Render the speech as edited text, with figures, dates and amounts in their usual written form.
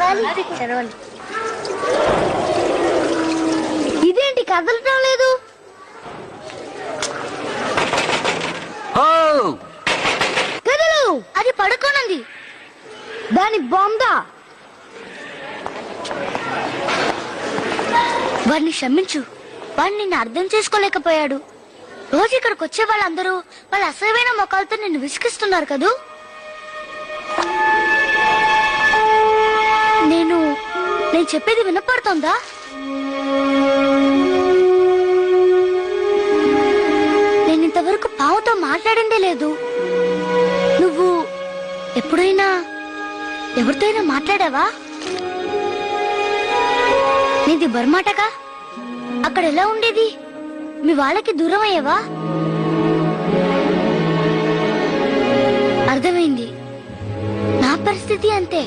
చదవండి. ఇదేంటి కదలటం లేదు? కదలు. అది పడుకోనుంది. దాని బొంద. వాడిని క్షమించు. వాడిని నిన్ను అర్థం చేసుకోలేకపోయాడు. రోజు ఇక్కడికి వచ్చే వాళ్ళందరూ వాళ్ళ అసహ్యమైన మొక్కలతో నిన్ను విసిగిస్తున్నారు కదూ. నేను చెప్పేది వినపడుతోందా? నేను ఇంతవరకు పావుతో మాట్లాడిందే లేదు. నువ్వు ఎప్పుడైనా ఎవరితో అయినా మాట్లాడావా? నీది బర్మాటగా? అక్కడ ఎలా ఉండేది? మీ వాళ్ళకి దూరం అయ్యావా? అర్థమైంది. నా పరిస్థితి అంతే.